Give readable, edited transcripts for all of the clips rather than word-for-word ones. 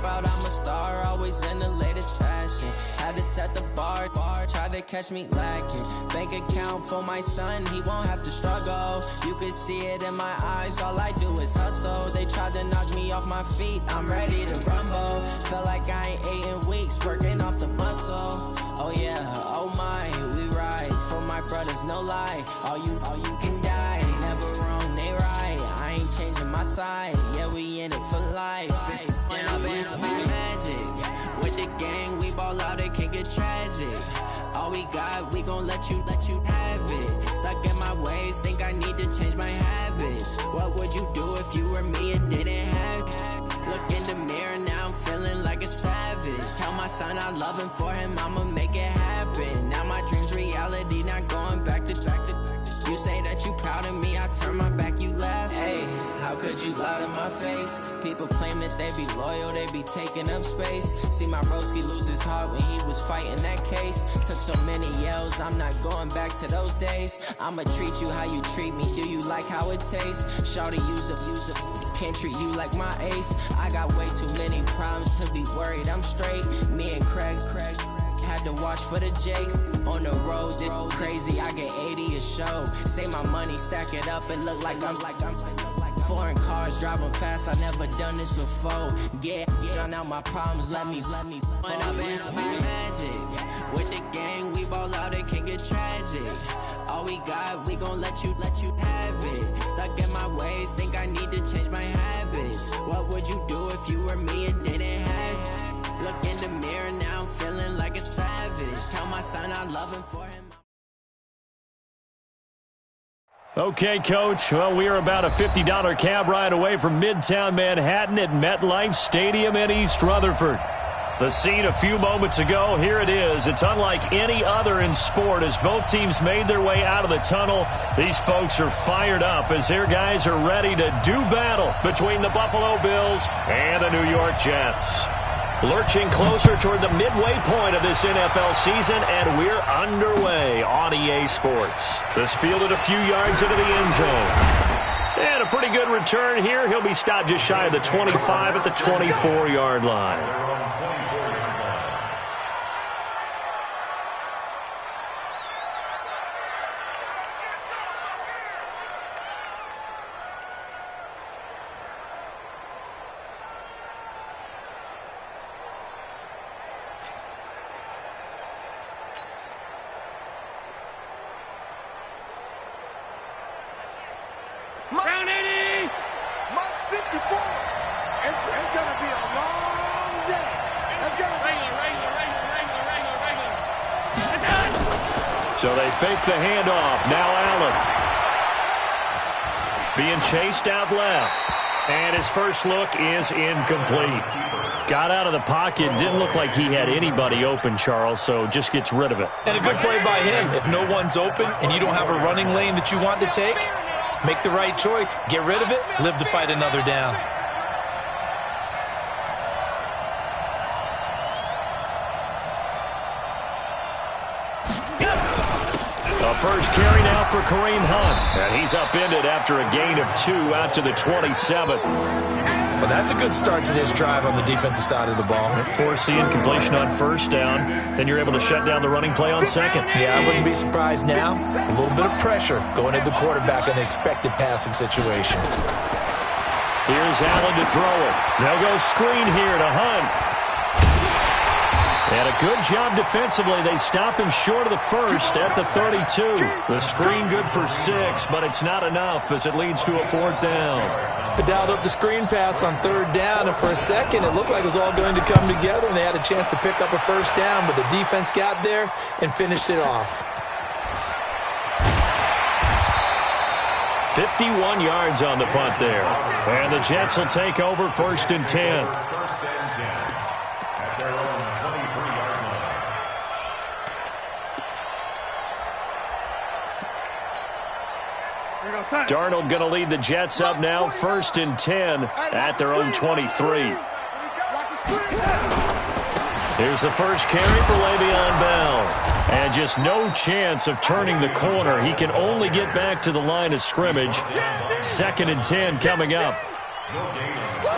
proud I'm a star, always in the latest fashion. Had to set the bar, tried to catch me lacking. Bank account for my son, he won't have to struggle. You could see it in my eyes, all I do is hustle. They tried to knock me off my feet, I'm ready to rumble. Felt like I ain't ate in weeks, working off the muscle. Oh yeah, oh my, we ride for my brothers, no lie. All you can die, never wrong, they right. I ain't changing my side, yeah, we in it for life. When up it's magic. With the gang, we ball out, it can get tragic. All we got, we gon' let you have it. Stuck in my ways, think I need to change my habits. What would you do if you were me and didn't have it? Look in the mirror, now I'm feeling like a savage. Tell my son I love him, for him I'ma make it happen. Now my dream's reality, not going back to. You say that you proud of me, I turn my back, you laugh. Hey, how could you lie to my face? People claim that they be loyal, they be taking up space. See my broski lose his heart when he was fighting that case. Took so many yells, I'm not going back to those days. I'ma treat you how you treat me, do you like how it tastes? Shawty, use up, can't treat you like my ace. I got way too many problems to be worried, I'm straight. Me and Craig had to watch for the Jakes. On the road, this crazy, I get 80 a show. Say my money, stack it up, it look like I'm foreign cars, driving fast, I never done this before. Yeah, drown out my problems, let me When up it's magic. With the gang, we ball out, it can get tragic. All we got, we gon' let you have it. Stuck in my ways, think I need to change my habits. What would you do if you were me and didn't have it? Look in the mirror, now I'm feeling like a savage. Tell my son I love him, for him. Okay, Coach. Well, we are about a $50 cab ride away from Midtown Manhattan at MetLife Stadium in East Rutherford. The scene a few moments ago, here it is. It's unlike any other in sport as both teams made their way out of the tunnel. These folks are fired up as their guys are ready to do battle between the Buffalo Bills and the New York Jets. Lurching closer toward the midway point of this NFL season, and we're underway on EA Sports. This fielded a few yards into the end zone. And a pretty good return here. He'll be stopped just shy of the 25 at the 24-yard line. So they fake the handoff. Now Allen. Being chased out left. And his first look is incomplete. Got out of the pocket. Didn't look like he had anybody open, Charles, so just gets rid of it. And a good play by him. If no one's open and you don't have a running lane that you want to take, make the right choice. Get rid of it. Live to fight another down. First carry now for Kareem Hunt. And he's upended after a gain of 2 out to the 27. Well, that's a good start to this drive on the defensive side of the ball. Forcing completion on first down. Then you're able to shut down the running play on second. Yeah, I wouldn't be surprised now. A little bit of pressure going at the quarterback in an expected passing situation. Here's Allen to throw it. They'll go screen here to Hunt. And a good job defensively. They stop him short of the first at the 32. The screen good for 6, but it's not enough as it leads to a 4th down. They dialed up the screen pass on 3rd down, and for a second it looked like it was all going to come together, and they had a chance to pick up a first down, but the defense got there and finished it off. 51 yards on the punt there. And the Jets will take over 1st and 10. Darnold going to lead the Jets up now, 1st and 10 at their own 23. Here's the first carry for Le'Veon Bell. And just no chance of turning the corner. He can only get back to the line of scrimmage. 2nd and 10 coming up.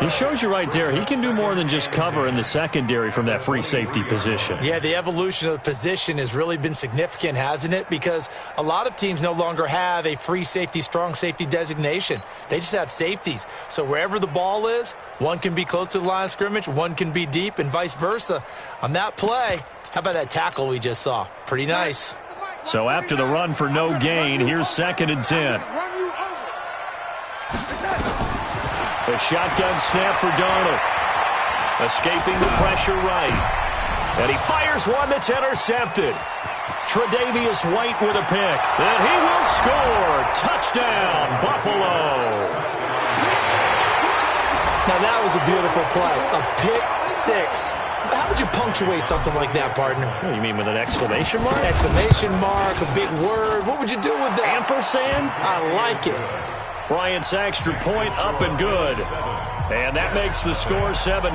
He shows you right there, he can do more than just cover in the secondary from that free safety position. Yeah, the evolution of the position has really been significant, hasn't it? Because a lot of teams no longer have a free safety, strong safety designation. They just have safeties. So wherever the ball is, one can be close to the line of scrimmage, one can be deep, and vice versa. On that play, how about that tackle we just saw? Pretty nice. So after the run for no gain, here's 2nd and 10. A shotgun snap for Darnold. Escaping the pressure right. And he fires one that's intercepted. Tre'Davious White with a pick. And he will score. Touchdown, Buffalo. Now that was a beautiful play. A pick six. How would you punctuate something like that, partner? Oh, you mean with an exclamation mark? Exclamation mark, a big word. What would you do with that? Ampersand? I like it. Bryant's extra point up and good. And that makes the score 7-0.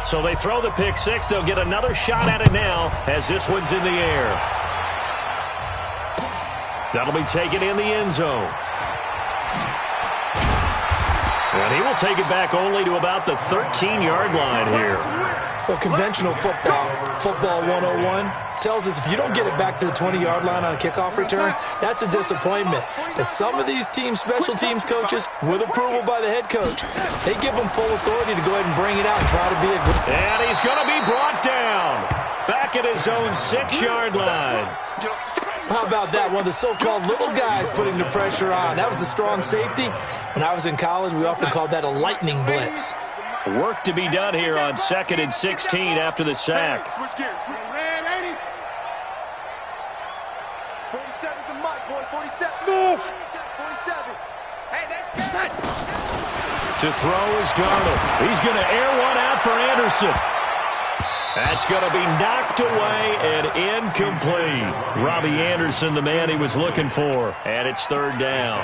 So they throw the pick six. They'll get another shot at it now as this one's in the air. That'll be taken in the end zone. And he will take it back only to about the 13-yard line here. Well, conventional football 101, tells us if you don't get it back to the 20-yard line on a kickoff return, that's a disappointment. But some of these teams, special teams coaches, with approval by the head coach, they give them full authority to go ahead and bring it out and try to be a good... And he's going to be brought down back at his own 6-yard line. How about that? One of the so-called little guys putting the pressure on. That was the strong safety. When I was in college, we often called that a lightning blitz. Work to be done here on 2nd and 16 after the sack. To throw is Darnold. He's going to air one out for Anderson. That's going to be knocked away and incomplete. Robbie Anderson, the man he was looking for. And it's 3rd down.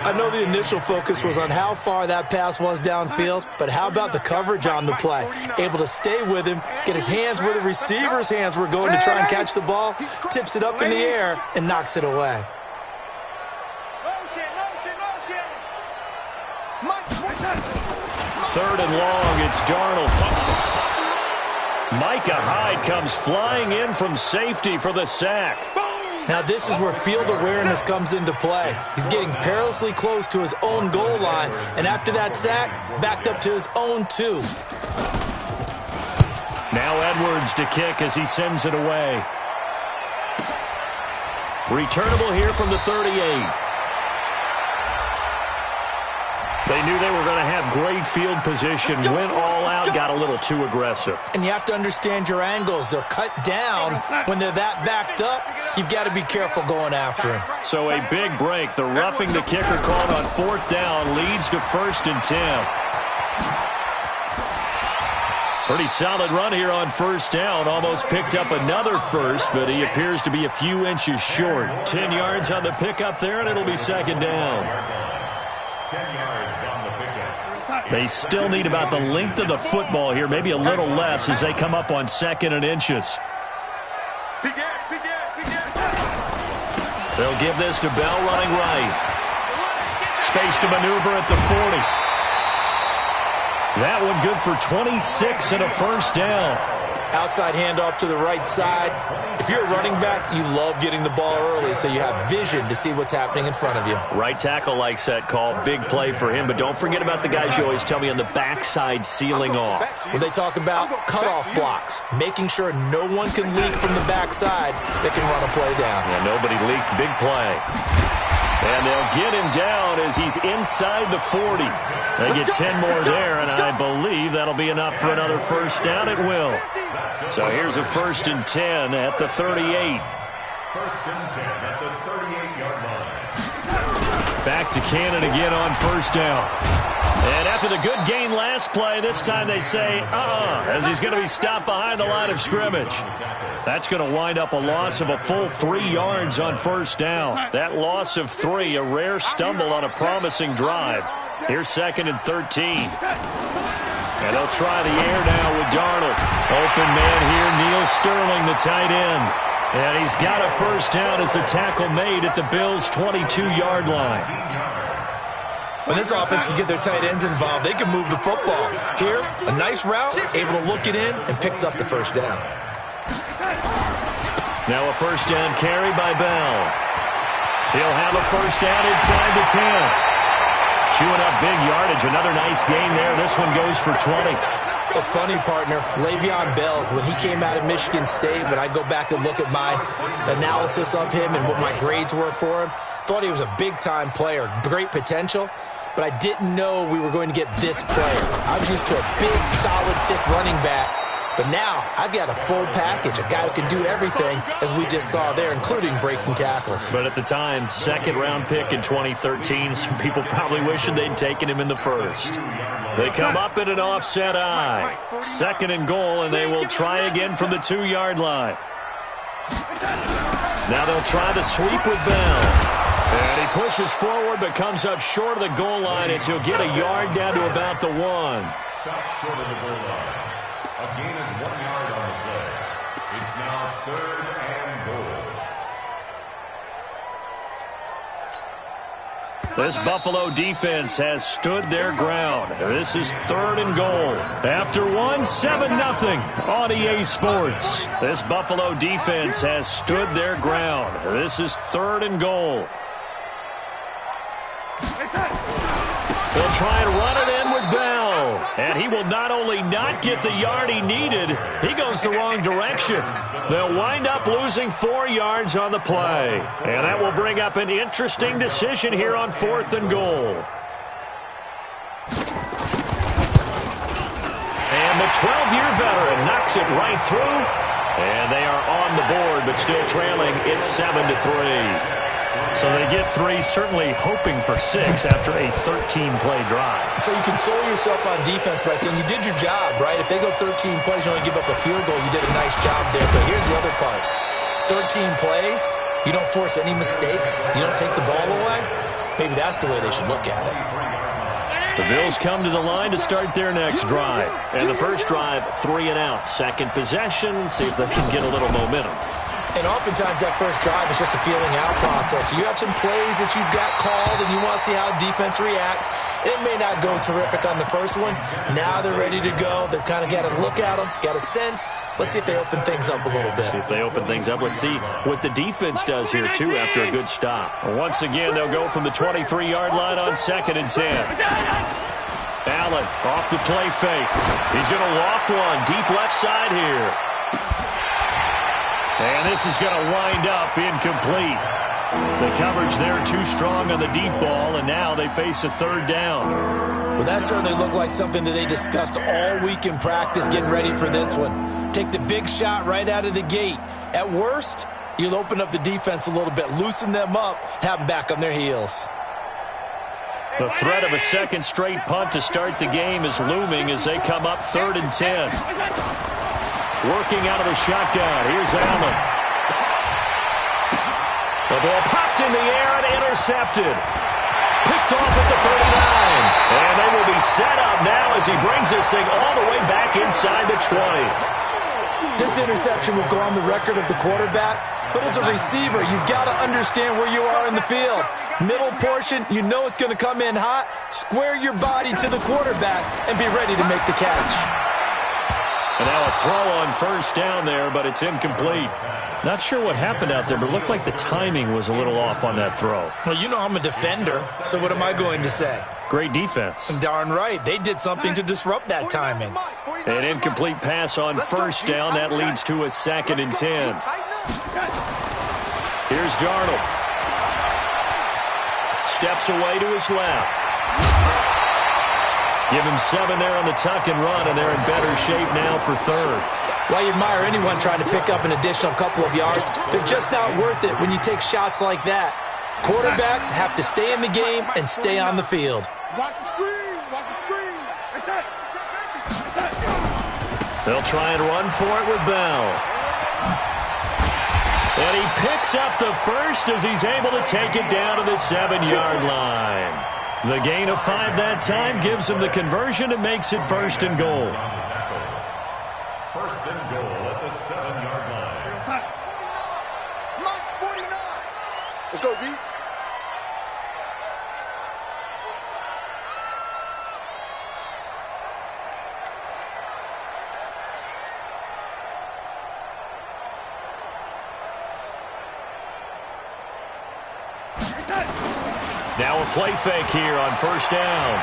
I know the initial focus was on how far that pass was downfield, but how about the coverage on the play? Able to stay with him, get his hands where the receiver's hands were going to try and catch the ball, tips it up in the air, and knocks it away. Third and long, it's Darnold. Micah Hyde comes flying in from safety for the sack. Now this is where field awareness comes into play. He's getting perilously close to his own goal line, and after that sack, backed up to his own 2. Now Edwards to kick as he sends it away. Returnable here from the 38. They knew they were going to have great field position, went all out, got a little too aggressive. And you have to understand your angles. They're cut down. When they're that backed up, you've got to be careful going after him. So a big break. The roughing the kicker called on 4th down leads to 1st and 10. Pretty solid run here on 1st down. Almost picked up another first, but he appears to be a few inches short. 10 yards on the pickup there, and it'll be 2nd down. 10 yards on the pickup. They still need about the length of the football here, maybe a little less as they come up on 2nd and inches. They'll give this to Bell running right. Space to maneuver at the 40. That one good for 26 and a 1st down. Outside handoff to the right side. If you're a running back, you love getting the ball early so you have vision to see what's happening in front of you. Right tackle likes that call. Big play for him. But don't forget about the guys you always tell me on the backside sealing off. When they talk about cutoff blocks, making sure no one can leak from the backside that can run a play down. Yeah, nobody leaked. Big play. And they'll get him down as he's inside the 40. They get 10 more there, and I believe that'll be enough for another 1st down. It will. So here's a 1st and 10 at the 38. 1st and 10 at the 38-yard line. Back to Cannon again on 1st down. And after the good gain last play, this time they say, as he's going to be stopped behind the line of scrimmage. That's going to wind up a loss of a full 3 yards on 1st down. That loss of 3, a rare stumble on a promising drive. Here's 2nd and 13. And they'll try the air now with Darnold. Open man here, Neil Sterling, the tight end. And he's got a first down as a tackle made at the Bills' 22-yard line. When this offense can get their tight ends involved, they can move the football. Here, a nice route, able to look it in, and picks up the first down. Now a first down carry by Bell. He'll have a first down inside the 10. Chewing up big yardage. Another nice gain there. This one goes for 20. It's funny, partner. Le'Veon Bell, when he came out of Michigan State, when I go back and look at my analysis of him and what my grades were for him, thought he was a big-time player, great potential, but I didn't know we were going to get this player. I was used to a big, solid, thick running back, but now I've got a full package, a guy who can do everything, as we just saw there, including breaking tackles. But at the time, second-round pick in 2013, some people probably wishing they'd taken him in the first. They come up in an offset eye. Second and goal, and they will try again from the 2-yard line. Now they'll try the sweep with Bell. And he pushes forward but comes up short of the goal line as he'll get a yard down to about the 1. Stop short of the goal line. A gain of 1 yard on the play. It's now 3rd and goal. This Buffalo defense has stood their ground. This is 3rd and goal. After 7-0 on EA Sports. This Buffalo defense has stood their ground. This is 3rd and goal. They'll try and run it in with Bell. And he will not only not get the yard he needed, he goes the wrong direction. They'll wind up losing 4 yards on the play. And that will bring up an interesting decision here on 4th and goal. And the 12-year veteran knocks it right through. And they are on the board, but still trailing. It's 7-3. So they get 3, certainly hoping for 6 after a 13-play drive. So you console yourself on defense by saying you did your job, right? If they go 13 plays, you only give up a field goal, you did a nice job there. But here's the other part. 13 plays, you don't force any mistakes, you don't take the ball away. Maybe that's the way they should look at it. The Bills come to the line to start their next drive. And the first drive, 3 and out. Second possession, see if they can get a little momentum. And oftentimes that first drive is just a feeling out process. You have some plays that you've got called and you want to see how defense reacts. It may not go terrific on the first one. Now they're ready to go. They've kind of got to look at them, got a sense. Let's see if they open things up a little bit. See if they open things up. Let's see what the defense does here, too, after a good stop. Once again, they'll go from the 23-yard line on 2nd and 10. Allen off the play fake. He's going to loft one deep left side here. And this is going to wind up incomplete. The coverage there too strong on the deep ball, and now they face a 3rd down. Well, that certainly looked like something that they discussed all week in practice getting ready for this one. Take the big shot right out of the gate. At worst, you'll open up the defense a little bit, loosen them up, have them back on their heels. The threat of a second straight punt to start the game is looming as they come up 3rd and 10. Working out of the shotgun. Here's Allen. The ball popped in the air and intercepted. Picked off at the 39. And they will be set up now as he brings this thing all the way back inside the 20. This interception will go on the record of the quarterback, but as a receiver, you've got to understand where you are in the field. Middle portion, you know it's going to come in hot. Square your body to the quarterback and be ready to make the catch. And now a throw on first down there, but it's incomplete. Not sure what happened out there, but it looked like the timing was a little off on that throw. Well, you know I'm a defender, so what am I going to say? Great defense. Darn right. They did something to disrupt that timing. An incomplete pass on first down. That leads to a 2nd and 10. Here's Darnold. Steps away to his left. Give him 7 there on the tuck and run, and they're in better shape now for 3rd. Well, you admire anyone trying to pick up an additional couple of yards. They're just not worth it when you take shots like that. Quarterbacks have to stay in the game and stay on the field. Watch the screen. Watch the screen. They'll try and run for it with Bell. And he picks up the first as he's able to take it down to the 7-yard line. The gain of 5 that time gives him the conversion and makes it 1st and goal. 1st and goal at the 7-yard line. Now a play fake here on first down.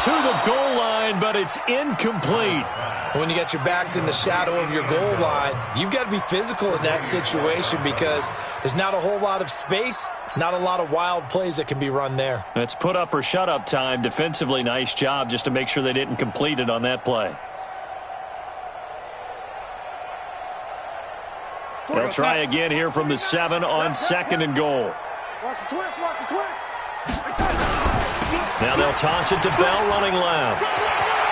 To the goal line, but it's incomplete. When you got your backs in the shadow of your goal line, you've got to be physical in that situation because there's not a whole lot of space, not a lot of wild plays that can be run there. It's put up or shut up time. Defensively, nice job just to make sure they didn't complete it on that play. They'll try again here from the 7 on 2nd and goal. Watch the twist, watch the twist. Now they'll toss it to Bell running left.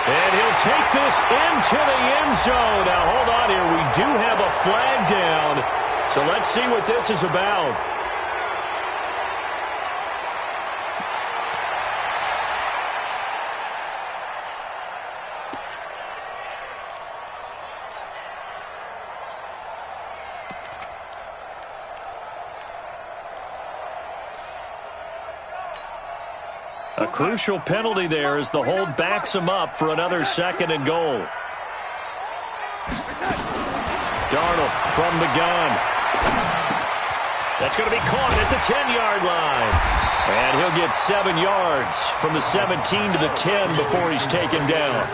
And he'll take this into the end zone. Now hold on here. We do have a flag down. So let's see what this is about. A crucial penalty there as the hold backs him up for another 2nd and goal. Darnold from the gun. That's going to be caught at the 10-yard line. And he'll get 7 yards from the 17 to the 10 before he's taken down.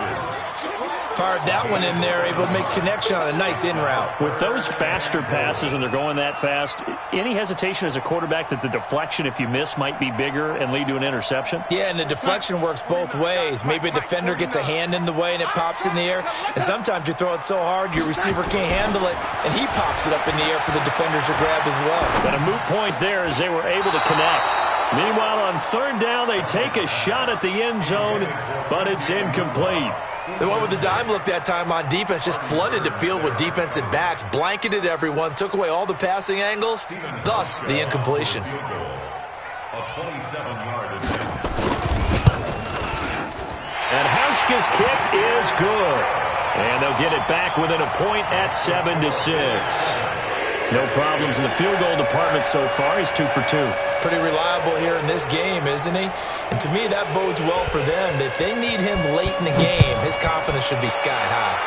Fired that one in there, able to make connection on a nice in route. With those faster passes and they're going that fast, any hesitation as a quarterback that the deflection, if you miss, might be bigger and lead to an interception? Yeah, and the deflection works both ways. Maybe a defender gets a hand in the way and it pops in the air. And sometimes you throw it so hard your receiver can't handle it, and he pops it up in the air for the defenders to grab as well. But a moot point there as they were able to connect. Meanwhile, on 3rd down, they take a shot at the end zone, but it's incomplete. They went with the dime look that time on defense, just flooded the field with defensive backs, blanketed everyone, took away all the passing angles, thus the incompletion. A 27-yard attempt. And Hauschka's kick is good. And they'll get it back within a point at 7-6. No problems in the field goal department so far. He's 2 for 2. Pretty reliable here in this game, isn't he? And to me, that bodes well for them. If they need him late in the game, his confidence should be sky high.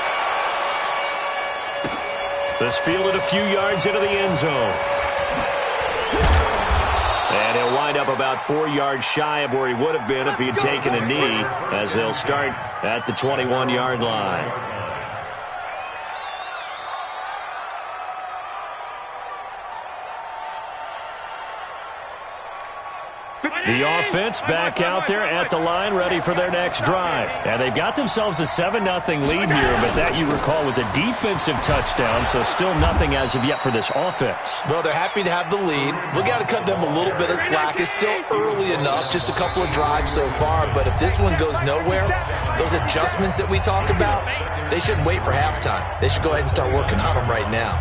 This fielded a few yards into the end zone. And he'll wind up about 4 yards shy of where he would have been if he had taken a knee, as they'll start at the 21-yard line. The offense back out there at the line, ready for their next drive. And they've got themselves a 7-0 lead here, but that, you recall, was a defensive touchdown, so still nothing as of yet for this offense. Well, they're happy to have the lead. We got to cut them a little bit of slack. It's still early enough, just a couple of drives so far, but if this one goes nowhere, those adjustments that we talk about, they shouldn't wait for halftime. They should go ahead and start working on them right now.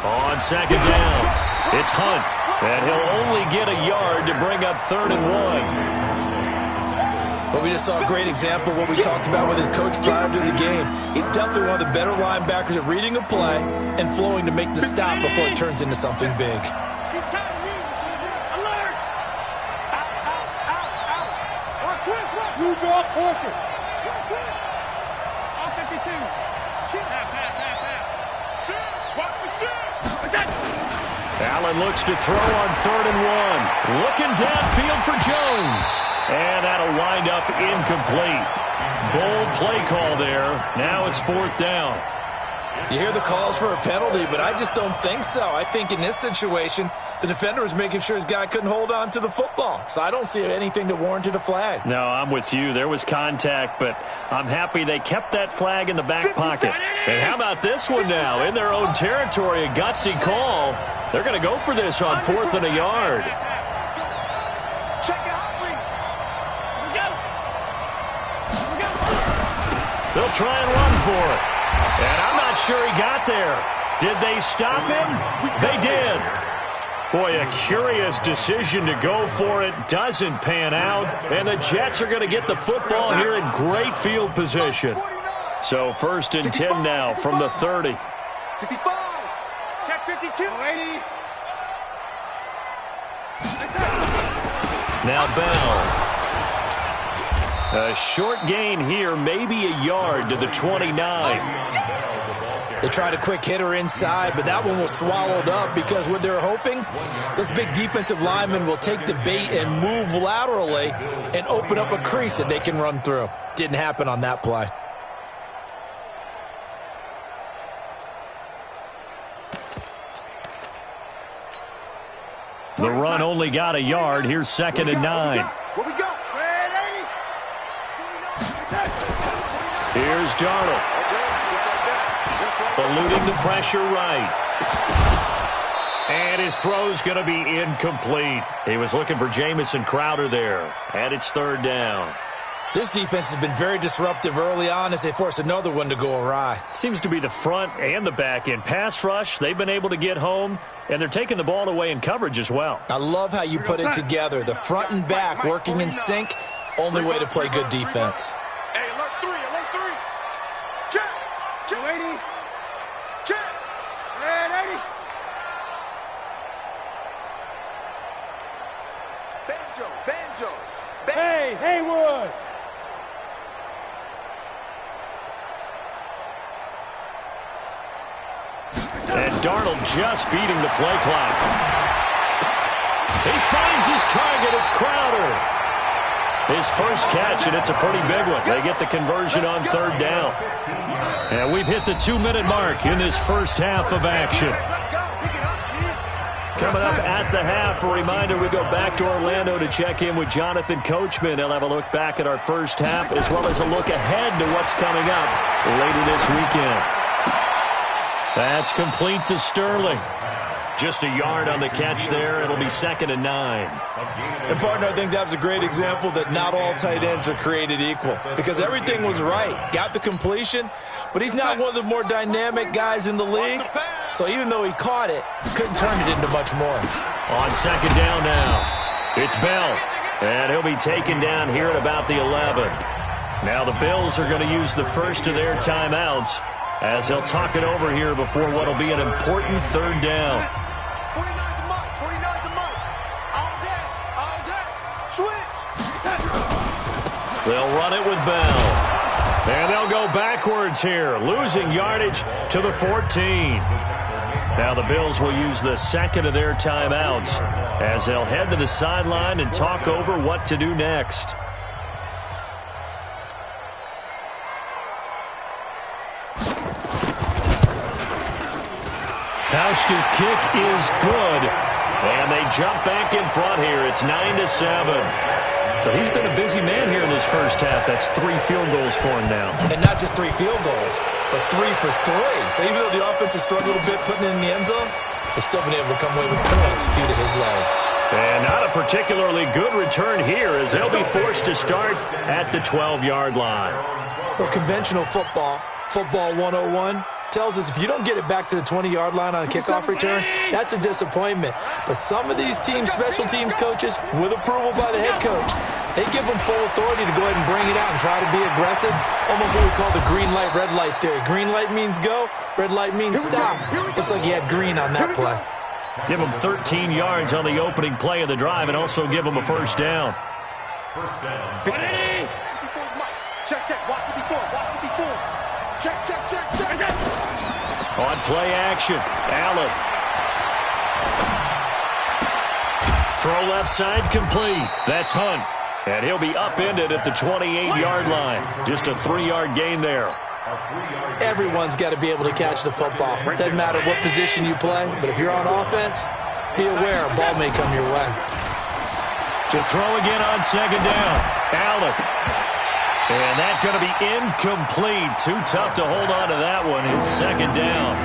On 2nd down, it's Hunt, and he'll only get a yard to bring up 3rd and 1. Well, we just saw a great example of what we talked about with his coach prior to the game. He's definitely one of the better linebackers at reading a play and flowing to make the stop before it turns into something big. You draw focus. Allen looks to throw on 3rd and 1. Looking downfield for Jones. And that'll wind up incomplete. Bold play call there. Now it's 4th down. You hear the calls for a penalty, but I just don't think so. I think in this situation, the defender was making sure his guy couldn't hold on to the football. So I don't see anything that warranted a flag. No, I'm with you. There was contact, but I'm happy they kept that flag in the back pocket. And how about this one now? In their own territory, a gutsy call. They're going to go for this on 4th and a yard. They'll try and run for it. And I'm not sure he got there. Did they stop him? They did. Boy, a curious decision to go for it. Doesn't pan out. And the Jets are going to get the football here in great field position. So 1st and 10 now from the 30. 65. Check 52. 80. Now Bell. A short gain here, maybe a yard to the 29. They tried a quick hitter inside, but that one was swallowed up because what they're hoping, those big defensive linemen will take the bait and move laterally and open up a crease that they can run through. Didn't happen on that play. The run only got a yard. Here's 2nd and 9. Where we go? Here's Darnold. Eluding the pressure right. And his throw's going to be incomplete. He was looking for Jamison Crowder there. And it's 3rd down. This defense has been very disruptive early on as they force another one to go awry. Seems to be the front and the back end. Pass rush, they've been able to get home, and they're taking the ball away in coverage as well. I love how you put it together. The front and back working in sync, only way to play good defense. Hey, alert 3, alert 3. Check. Check. 80. Check. And 80. Banjo. Hey, Haywood. And Darnold just beating the play clock. He finds his target. It's Crowder. His first catch, and it's a pretty big one. They get the conversion on 3rd down. And we've hit the 2-minute mark in this first half of action. Coming up at the half, a reminder, we go back to Orlando to check in with Jonathan Coachman. He'll have a look back at our first half as well as a look ahead to what's coming up later this weekend. That's complete to Sterling. Just a yard on the catch there. It'll be 2nd and 9. And, partner, I think that's a great example that not all tight ends are created equal because everything was right. Got the completion, but he's not one of the more dynamic guys in the league. So even though he caught it, couldn't turn it into much more. On 2nd down now, it's Bell. And he'll be taken down here at about the 11. Now the Bills are going to use the first of their timeouts as they'll talk it over here before what will be an important 3rd down. 49's the mark. 49's the mark. All day. Switch. They'll run it with Bell. And they'll go backwards here, losing yardage to the 14. Now the Bills will use the 2nd of their timeouts as they'll head to the sideline and talk over what to do next. Pauschka's kick is good, and they jump back in front here. It's 9-7. So he's been a busy man here in this first half. That's 3 field goals for him now. And not just 3 field goals, but 3 for 3. So even though the offense has struggled a bit putting it in the end zone, they've still been able to come away with points due to his leg. And not a particularly good return here as they'll be forced to start at the 12-yard line. Well, conventional football 101, tells us if you don't get it back to the 20-yard line on a kickoff return, that's a disappointment. But some of these teams, special teams coaches, with approval by the head coach, they give them full authority to go ahead and bring it out and try to be aggressive. Almost what we call the green light, red light theory. Green light means go, red light means stop. Looks like he had green on that play. Give them 13 yards on the opening play of the drive and also give them a first down. First down. Check. Watch 54. Check. On play action, Allen. Throw left side complete. That's Hunt. And he'll be upended at the 28-yard line. Just a 3-yard gain there. Everyone's got to be able to catch the football. Doesn't matter what position you play, but if you're on offense, be aware a ball may come your way. To throw again on 2nd down, Allen. And that's going to be incomplete. Too tough to hold on to that one. It's 2nd down.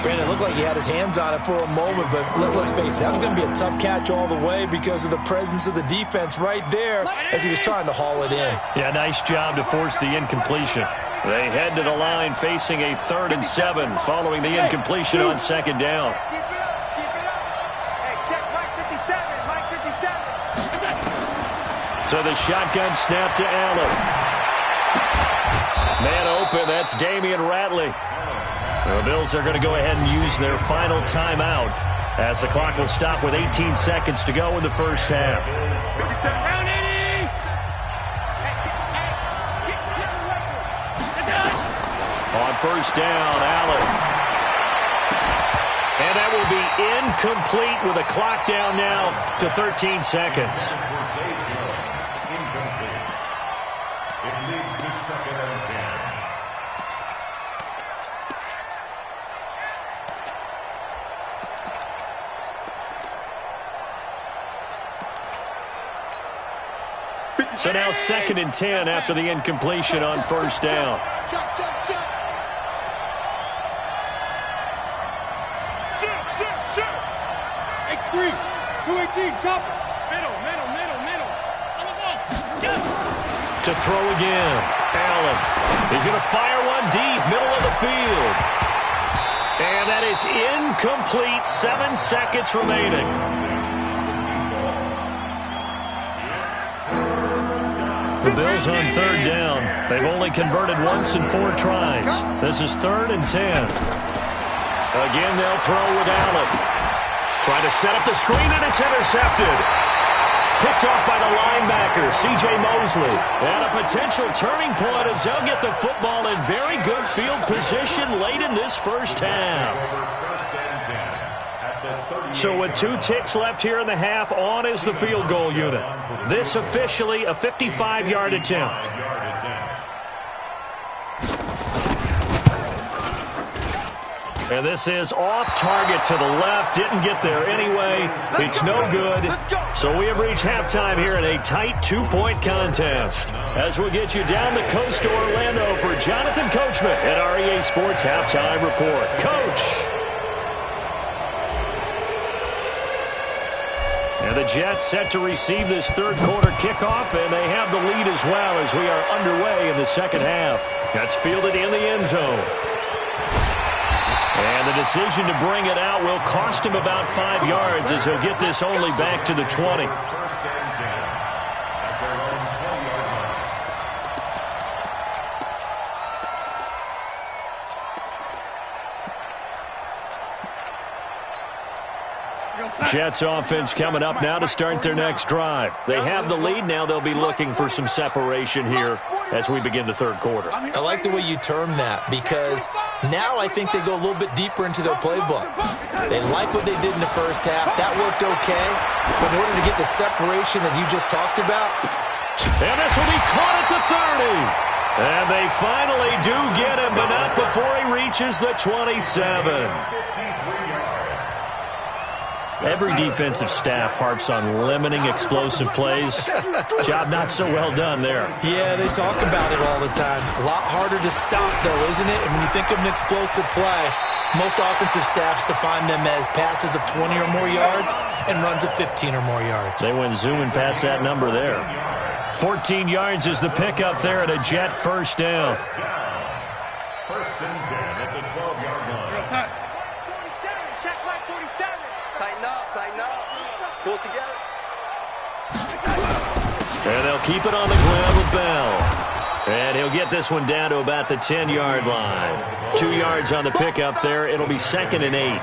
Brandon, it looked like he had his hands on it for a moment, but let's face it, that was going to be a tough catch all the way because of the presence of the defense right there as he was trying to haul it in. Yeah, nice job to force the incompletion. They head to the line facing a 3rd and 7 following the incompletion on 2nd down. Keep it up. Hey, check Mike 57. So the shotgun snap to Allen. Man open, that's Damian Ratley. The Bills are going to go ahead and use their final timeout as the clock will stop with 18 seconds to go in the first half. first down. Allen. And that will be incomplete with a clock down now to 13 seconds. It leads to 2nd and 10. So now 2nd and 10 after the incompletion on first down. Check. X3, 218, chopper. Middle. To throw again. Allen. He's going to fire one deep, middle of the field. And that is incomplete. 7 seconds remaining. The Bills on 3rd down. They've only converted once in 4 tries. This is 3rd and 10. Again, they'll throw with Allen. Trying to set up the screen, and it's intercepted. Picked off by the linebacker, C.J. Mosley. And a potential turning point as they'll get the football in very good field position late in this first half. So with 2 ticks left here in the half, on is the field goal unit. This officially a 55-yard attempt. And this is off target to the left. Didn't get there anyway. It's no good. So we have reached halftime here in a tight 2-point contest. As we'll get you down the coast to Orlando for Jonathan Coachman at our EA Sports Halftime Report. Coach. And the Jets set to receive this 3rd quarter kickoff, and they have the lead as well as we are underway in the 2nd half. That's fielded in the end zone. And the decision to bring it out will cost him about 5 yards as he'll get this only back to the 20. Jets offense coming up now to start their next drive. They have the lead. Now they'll be looking for some separation here as we begin the 3rd quarter. I like the way you term that because now I think they go a little bit deeper into their playbook. They like what they did in the first half. That worked okay. But in order to get the separation that you just talked about. And this will be caught at the 30. And they finally do get him, but not before he reaches the 27. Every defensive staff harps on limiting explosive plays. Job not so well done there. Yeah, they talk about it all the time. A lot harder to stop, though, isn't it? And when you think of an explosive play, most offensive staffs define them as passes of 20 or more yards and runs of 15 or more yards. They went zooming past that number there. 14 yards is the pickup there at a Jet first down. 1st and 10 at the 12-yard line. Check back 47. Tighten up. Pull it together. And they'll keep it on the ground with Bell. And he'll get this one down to about the 10-yard line. 2 yards on the pickup there. It'll be 2nd and 8.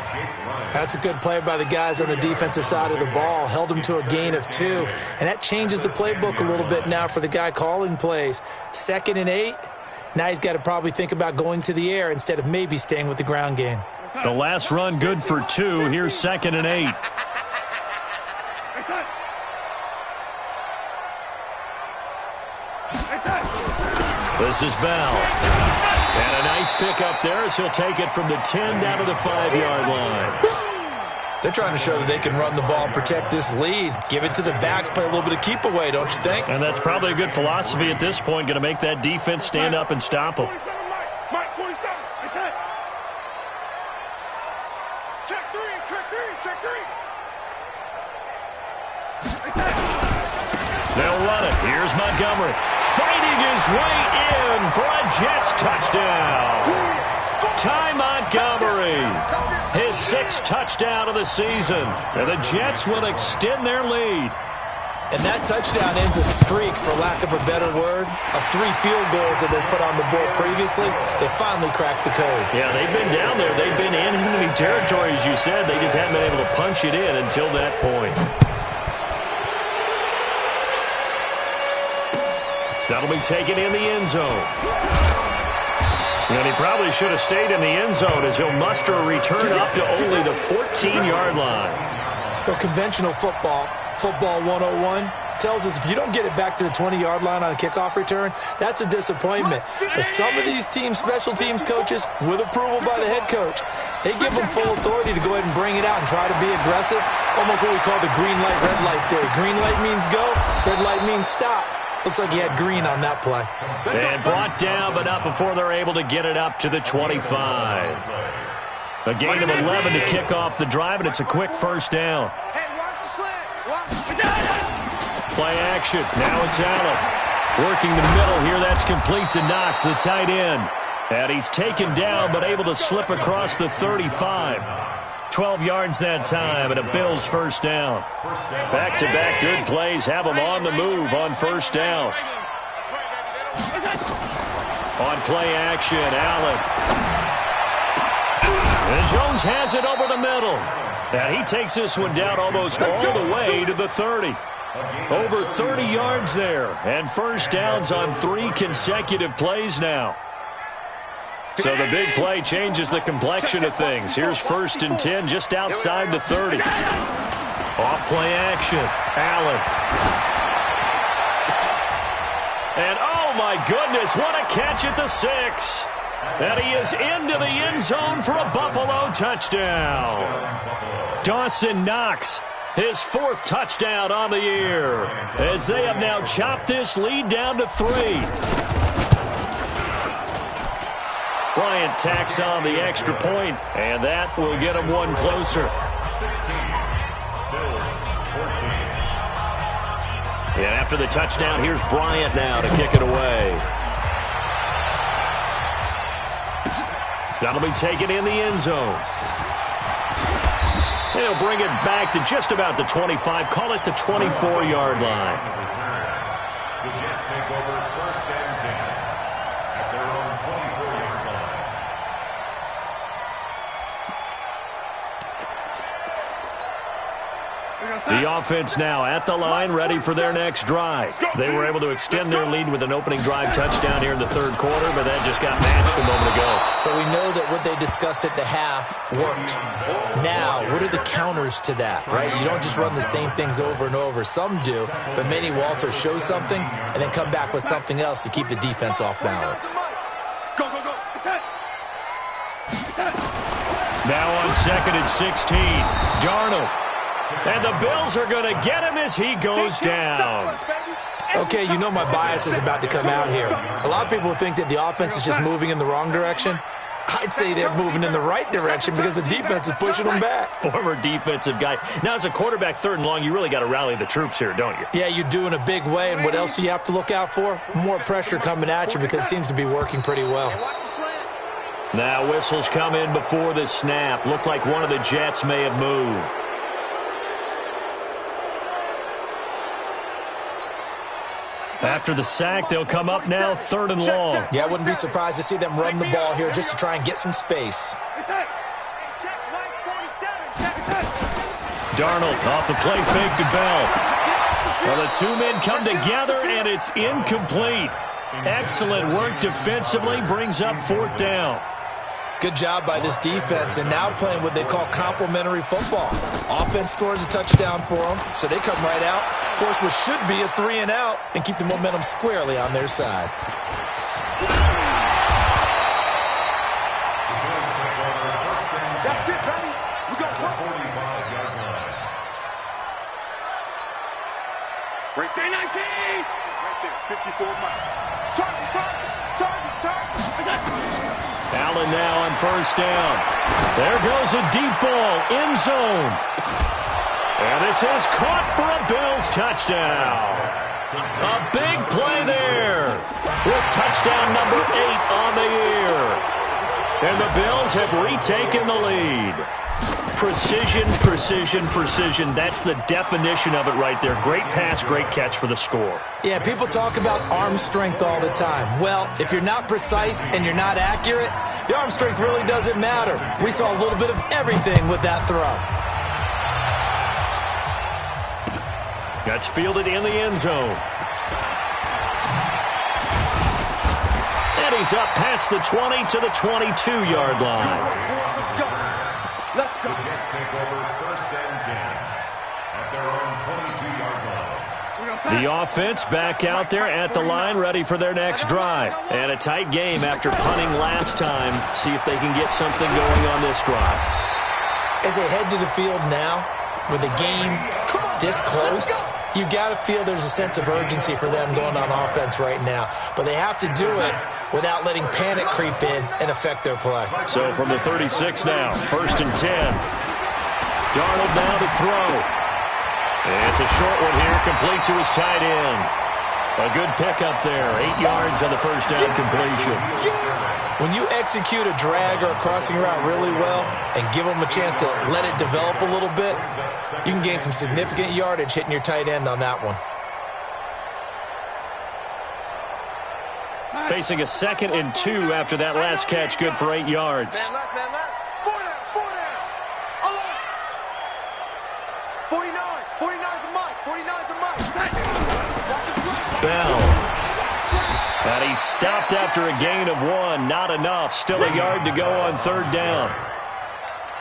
That's a good play by the guys on the defensive side of the ball. Held him to a gain of 2. And that changes the playbook a little bit now for the guy calling plays. 2nd and 8. Now he's got to probably think about going to the air instead of maybe staying with the ground game. The last run good for 2. Here's 2nd and 8. This is Bell. And a nice pickup there as he'll take it from the 10 down to the 5-yard line. They're trying to show that they can run the ball and protect this lead. Give it to the backs, play a little bit of keep away, don't you think? And that's probably a good philosophy at this point, going to make that defense stand up and stop them. Mike 47. I said. Check 3. They'll run it. Here's Montgomery. Fighting his way in for a Jets touchdown. Ty Montgomery. His 6th touchdown of the season. And the Jets will extend their lead. And that touchdown ends a streak, for lack of a better word, of 3 field goals that they put on the board previously. They finally cracked the code. Yeah, they've been down there. They've been in enemy territory, as you said. They just haven't been able to punch it in until that point. That'll be taken in the end zone. And he probably should have stayed in the end zone as he'll muster a return up to only the 14-yard line. Well, conventional football 101, tells us if you don't get it back to the 20-yard line on a kickoff return, that's a disappointment. But some of these teams, special teams coaches, with approval by the head coach, they give them full authority to go ahead and bring it out and try to be aggressive, almost what we call the green light, red light theory. Green light means go, red light means stop. Looks like he had green on that play. And brought down, but not before they're able to get it up to the 25. A gain of 11 to kick off the drive, and it's a quick first down. Hey, watch the slant. Watch the Play action. Now it's Allen. Working the middle here. That's complete to Knox, the tight end. And he's taken down, but able to slip across the 35. 12 yards that time, and a Bills first down. Back-to-back good plays have them on the move on first down. On play action, Allen. And Jones has it over the middle. And he takes this one down almost all the way to the 30. Over 30 yards there. And first downs on 3 consecutive plays now. So the big play changes the complexion of things. Here's 1st and 10 just outside the 30. Off play action. Allen. And oh my goodness, what a catch at the 6. And he is into the end zone for a Buffalo touchdown. Dawson Knox, his 4th touchdown on the year, as they have now chopped this lead down to 3. Bryant tacks on the extra point, and that will get him one closer. 16, Bills 14. And after the touchdown, here's Bryant now to kick it away. That'll be taken in the end zone. He'll bring it back to just about the 25, call it the 24-yard line. The Jets take over 1st and 10 at their own 24-yard line. The offense now at the line, ready for their next drive. They were able to extend their lead with an opening drive touchdown here in the 3rd quarter, but that just got matched a moment ago. So we know that what they discussed at the half worked. Now, what are the counters to that, right? You don't just run the same things over and over. Some do, but many will also show something and then come back with something else to keep the defense off balance. Go, go, go. Now on 2nd and 16, Darnold. And the Bills are going to get him as he goes down. Okay, you know my bias is about to come out here. A lot of people think that the offense is just moving in the wrong direction. I'd say they're moving in the right direction because the defense is pushing them back. Former defensive guy. Now, as a quarterback, 3rd and long, you really got to rally the troops here, don't you? Yeah, you do in a big way. And what else do you have to look out for? More pressure coming at you because it seems to be working pretty well. Now, whistles come in before the snap. Looked like one of the Jets may have moved. After the sack, they'll come up now 3rd and long. Yeah, I wouldn't be surprised to see them run the ball here just to try and get some space. Darnold off the play fake to Bell. Well, the 2 men come together, and it's incomplete. Excellent work defensively, brings up 4th down. Good job by this defense, and now playing what they call complementary football. Offense scores a touchdown for them, so they come right out, force what should be a 3 and out, and keep the momentum squarely on their side. That's it, baby. We got 45-yard line. Right there, 19. Right there, 54 miles. Target, target, target, target. Allen now on 1st down. There goes a deep ball, end zone. And this is caught for a Bills touchdown. A big play there with touchdown number 8 on the year. And the Bills have retaken the lead. Precision, precision, precision. That's the definition of it right there. Great pass, great catch for the score. Yeah, people talk about arm strength all the time. Well, if you're not precise and you're not accurate, the arm strength really doesn't matter. We saw a little bit of everything with that throw. That's fielded in the end zone. And plays up past the 20 to the 22-yard line. Let's go. The Jets take over 1st and 10 at their own 22-yard line. The offense back out there at the line, ready for their next drive. And a tight game after punting last time. See if they can get something going on this drive. As they head to the field now, with the game this close, you've got to feel there's a sense of urgency for them going on offense right now. But they have to do it without letting panic creep in and affect their play. So from the 36 now, 1st and 10. Darnold now to throw. It's a short one here, complete to his tight end. A good pickup there, 8 yards on the first down completion. When you execute a drag or a crossing route really well and give them a chance to let it develop a little bit, you can gain some significant yardage hitting your tight end on that one. Facing a 2nd and 2 after that last catch, good for 8 yards. Man left, man left. 4 down. 49. 49's a Mike. 49's a Mike. Bell. And he's stopped after a gain of 1. Not enough. Still a yard to go on 3rd down.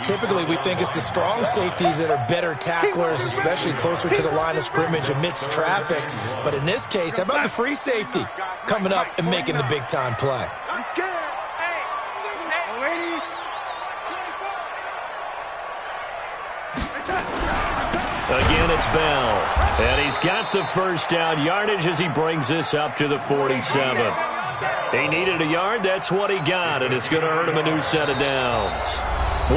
Typically, we think it's the strong safeties that are better tacklers, especially closer to the line of scrimmage amidst traffic. But in this case, how about the free safety coming up and making the big-time play? I'm scared. Again, it's Bell. And he's got the first down yardage as he brings this up to the 47. He needed a yard. That's what he got, and it's going to earn him a new set of downs.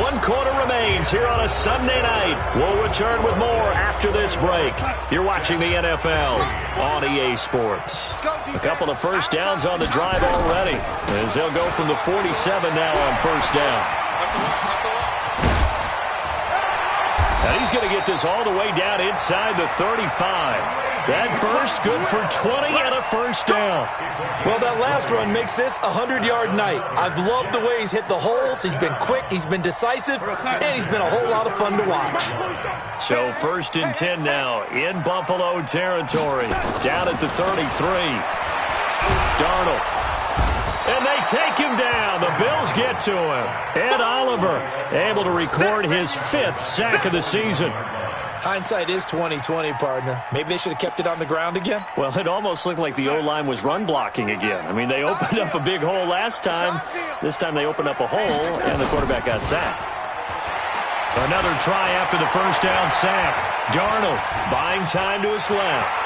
1 quarter remains here on a Sunday night. We'll return with more after this break. You're watching the NFL on EA Sports. A couple of first downs on the drive already, as they'll go from the 47 now on first down. And he's going to get this all the way down inside the 35. That burst good for 20 and a first down. Well, that last run makes this a 100-yard night. I've loved the way he's hit the holes. He's been quick, he's been decisive, and he's been a whole lot of fun to watch. So 1st and 10 now in Buffalo territory. Down at the 33. Darnold. And they take him down. The Bills get to him. Ed Oliver able to record his 5th sack of the season. Hindsight is 20/20, partner. Maybe they should have kept it on the ground again. Well, it almost looked like the O-line was run blocking again. I mean, they opened up a big hole last time. This time they opened up a hole, and the quarterback got sacked. Another try after the first down sack. Darnold buying time to his left.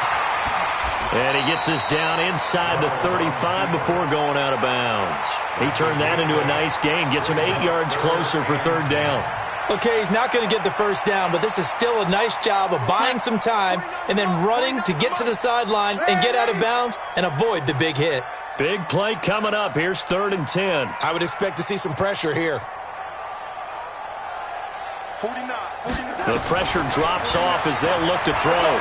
And he gets us down inside the 35 before going out of bounds. He turned that into a nice gain, gets him 8 yards closer for 3rd down. Okay, he's not going to get the first down, but this is still a nice job of buying some time and then running to get to the sideline and get out of bounds and avoid the big hit. Big play coming up. Here's 3rd and 10. I would expect to see some pressure here. 49. The pressure drops off as they'll look to throw.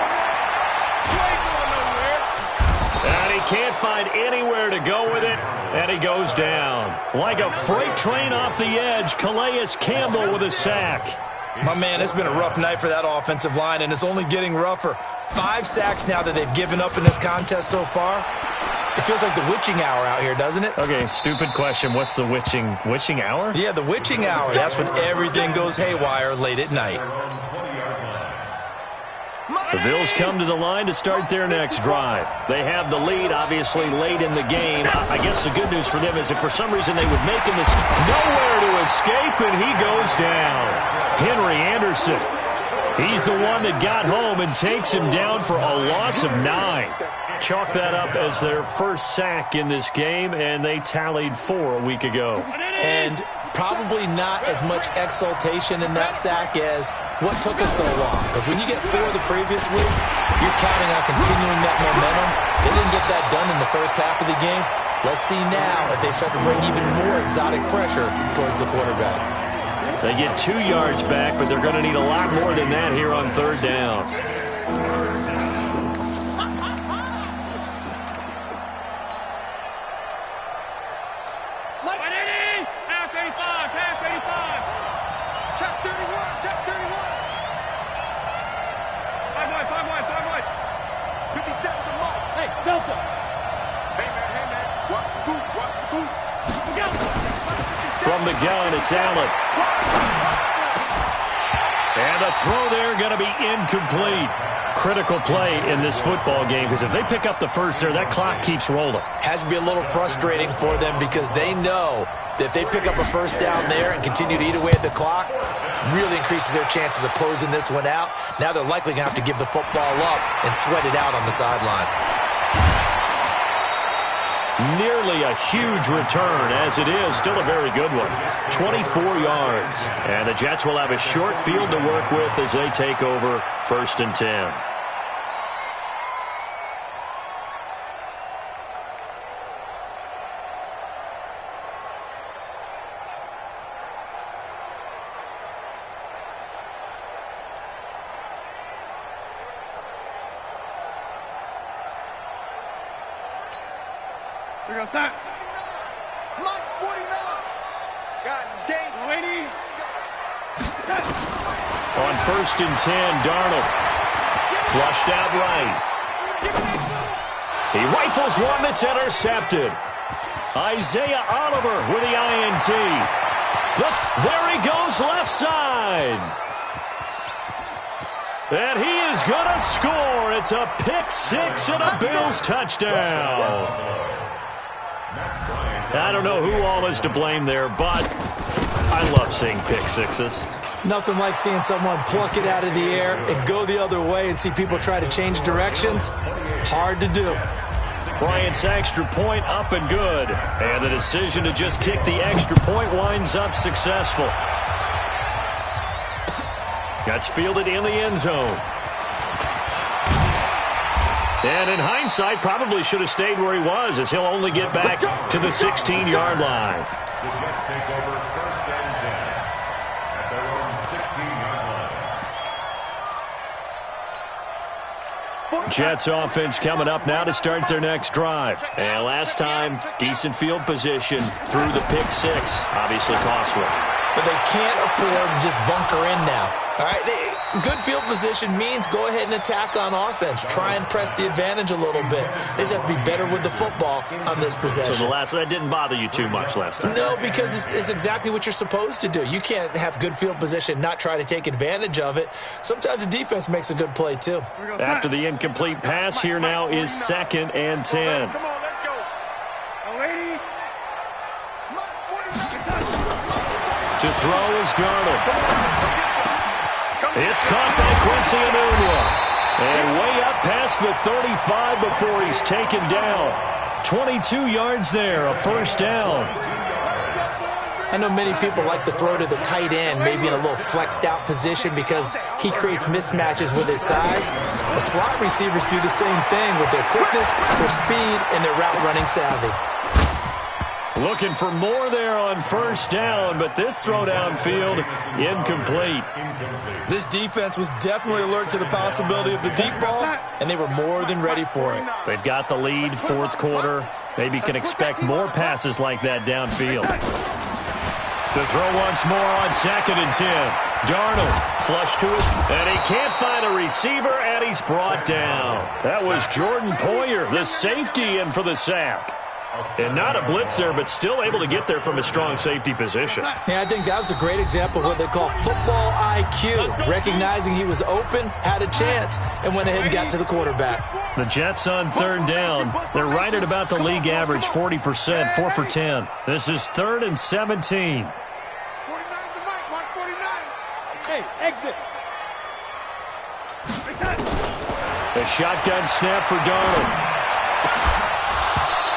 And he can't find anywhere to go with it, and he goes down. Like a freight train off the edge, Calais Campbell with a sack. My man, it's been a rough night for that offensive line, and it's only getting rougher. 5 sacks now that they've given up in this contest so far. It feels like the witching hour out here, doesn't it? Okay, stupid question. What's the witching hour? Yeah, the witching hour. That's when everything goes haywire late at night. The Bills come to the line to start their next drive. They have the lead, obviously, late in the game. I guess the good news for them is if for some reason they would make him nowhere to escape, and he goes down. Henry Anderson. He's the one that got home and takes him down for a loss of 9. Chalk that up as their first sack in this game, and they tallied 4 a week ago. And probably not as much exultation in that sack as what took us so long. Because when you get 4 the previous week, you're counting on continuing that momentum. They didn't get that done in the first half of the game. Let's see now if they start to bring even more exotic pressure towards the quarterback. They get 2 yards back, but they're going to need a lot more than that here on 3rd down. Hey, man. Watch the boot. from the gun. It's Allen. And the throw there going to be incomplete. Critical play in this football game because if they pick up the first there, that clock keeps rolling. Has to be a little frustrating for them because they know that if they pick up a first down there and continue to eat away at the clock, really increases their chances of closing this one out. Now they're likely going to have to give the football up and sweat it out on the sideline. Nearly a huge return, as it is still a very good one. 24 yards. And the Jets will have a short field to work with as they take over 1st and 10. We go set. March 49. Guys, it's game. Lady. Set. On 1st and 10, Darnold. Flushed out right. He rifles one that's intercepted. Isaiah Oliver with the INT. Look, there he goes left side. And he is going to score. It's a pick six and a Bills touchdown. I don't know who all is to blame there, but I love seeing pick sixes. Nothing like seeing someone pluck it out of the air and go the other way and see people try to change directions. Hard to do. Bryant's extra point up and good. And the decision to just kick the extra point winds up successful. That's fielded in the end zone. And in hindsight, probably should have stayed where he was as he'll only get back to the 16-yard line. The Jets take over 1st and 10 at their own 16-yard line. Jets offense coming up now to start their next drive. And last time, decent field position through the pick six. Obviously costly. But they can't afford to just bunker in now. All right, good field position means go ahead and attack on offense. Try and press the advantage a little bit. They just have to be better with the football on this possession. So that didn't bother you too much last time? No, because it's exactly what you're supposed to do. You can't have good field position, not try to take advantage of it. Sometimes the defense makes a good play, too. After the incomplete pass, here now is 2nd and 10. Come on, let's go. Lady. To throw is Darnold. It's caught by Quincy Enunwa. And way up past the 35 before he's taken down. 22 yards there, a first down. I know many people like to throw to the tight end, maybe in a little flexed out position because he creates mismatches with his size. The slot receivers do the same thing with their quickness, their speed, and their route running savvy. Looking for more there on first down, but this throw downfield, incomplete. This defense was definitely alert to the possibility of the deep ball, and they were more than ready for it. They've got the lead, 4th quarter. Maybe can expect more passes like that downfield. To throw once more on 2nd and 10. Darnold, flush to his, and he can't find a receiver, and he's brought down. That was Jordan Poyer, the safety, in for the sack. And not a blitzer, but still able to get there from a strong safety position. Yeah, I think that was a great example of what they call football IQ. Recognizing he was open, had a chance, and went ahead and got to the quarterback. The Jets on 3rd down. They're right at about the league average, 40%, 4 for 10. This is 3rd and 17. 49's the mic, March 49. Hey, exit. A shotgun snap for Darnold.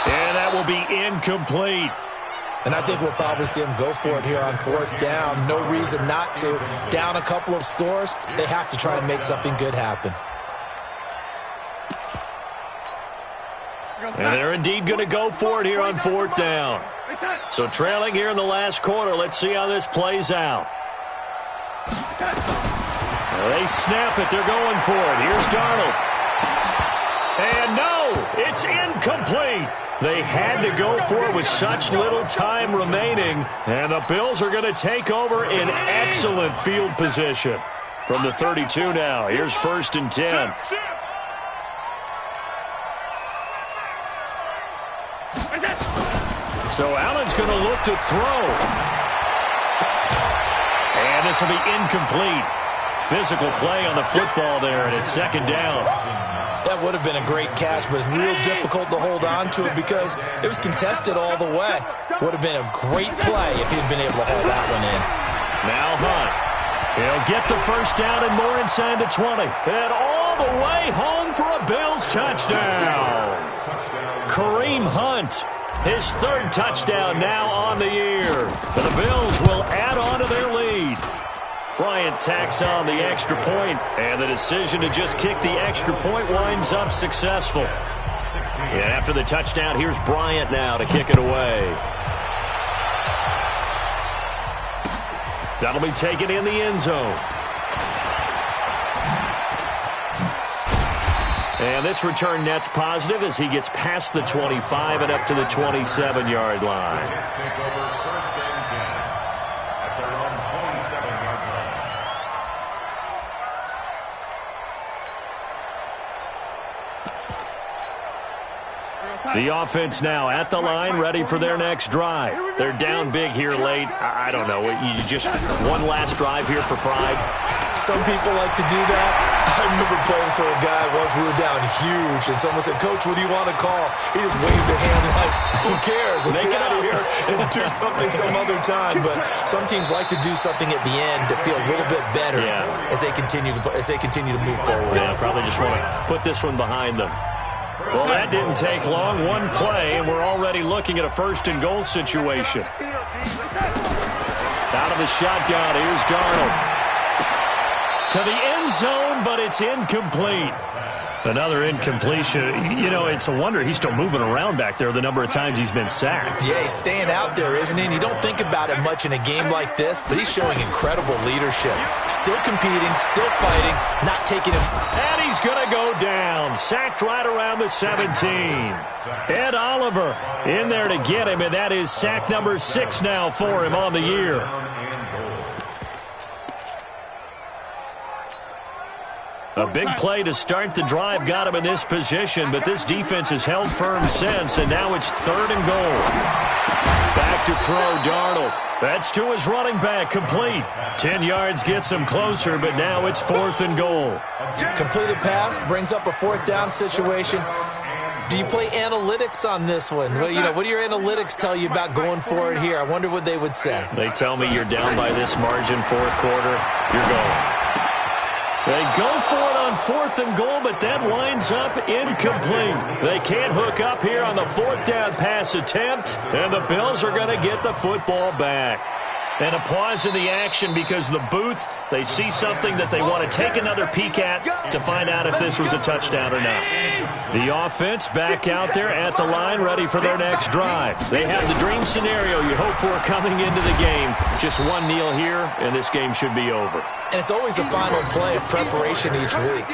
And that will be incomplete. And I think we'll probably see them go for it here on 4th down. No reason not to. Down a couple of scores, they have to try and make something good happen. And they're indeed going to go for it here on 4th down. So trailing here in the last quarter, let's see how this plays out. They snap it. They're going for it. Here's Darnold. And no, it's incomplete. They had to go for it with such little time remaining. And the Bills are going to take over in excellent field position. From the 32 now, here's 1st and 10. So Allen's going to look to throw. And this will be incomplete. Physical play on the football there, and it's second down. That would have been a great catch, but it's real difficult to hold on to it because it was contested all the way. Would have been a great play if he'd been able to haul that one in. Now Hunt. He'll get the first down and more inside the 20. And all the way home for a Bills touchdown. Kareem Hunt, his third touchdown now on the year. And the Bills will add on to their lead. Bryant tacks on the extra point, and the decision to just kick the extra point winds up successful. And after the touchdown, here's Bryant now to kick it away. That'll be taken in the end zone. And this return net's positive as he gets past the 25 and up to the 27-yard line. The offense now at the line, ready for their next drive. They're down big here late. I don't know. You just one last drive here for pride. Some people like to do that. I remember playing for a guy once. We were down huge, and someone said, "Coach, what do you want to call?" He just waved a hand like, "Who cares? Let's get out of here and do something some other time." But some teams like to do something at the end to feel a little bit better as they continue to move forward. Yeah, probably just want to put this one behind them. Well, that didn't take long. One play, and we're already looking at a first-and-goal situation. Out of the shotgun, here's Darnold. To the end zone, but it's incomplete. Another incompletion. You know, it's a wonder he's still moving around back there the number of times he's been sacked. Yeah, he's staying out there, isn't he? And you don't think about it much in a game like this, but he's showing incredible leadership. Still competing, still fighting, not taking him. And he's going to go down. Sacked right around the 17. Ed Oliver in there to get him, and that is sack number 6 now for him on the year. A big play to start the drive got him in this position, but this defense has held firm since, and now it's 3rd and goal. Back to throw, Darnold. That's to his running back, complete. 10 yards gets him closer, but now it's 4th and goal. Completed pass brings up a 4th down situation. Do you play analytics on this one? Well, you know, what do your analytics tell you about going for it here? I wonder what they would say. They tell me you're down by this margin, 4th quarter, you're going. They go for it on 4th and goal, but that winds up incomplete. They can't hook up here on the 4th down pass attempt, and the Bills are going to get the football back. And a pause in the action because the booth, they see something that they want to take another peek at to find out if this was a touchdown or not. The offense back out there at the line, ready for their next drive. They have the dream scenario you hope for coming into the game. Just one kneel here, and this game should be over. And it's always the final play of preparation each week.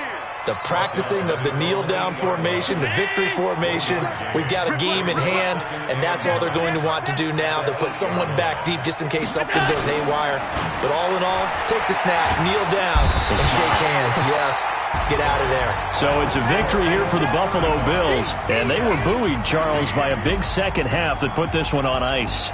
The practicing of the kneel-down formation, the victory formation. We've got a game in hand, and that's all they're going to want to do now. They'll put someone back deep just in case something goes haywire. But all in all, take the snap, kneel down, and shake hands. Yes, get out of there. So it's a victory here for the Buffalo Bills, and they were buoyed, Charles, by a big second half that put this one on ice.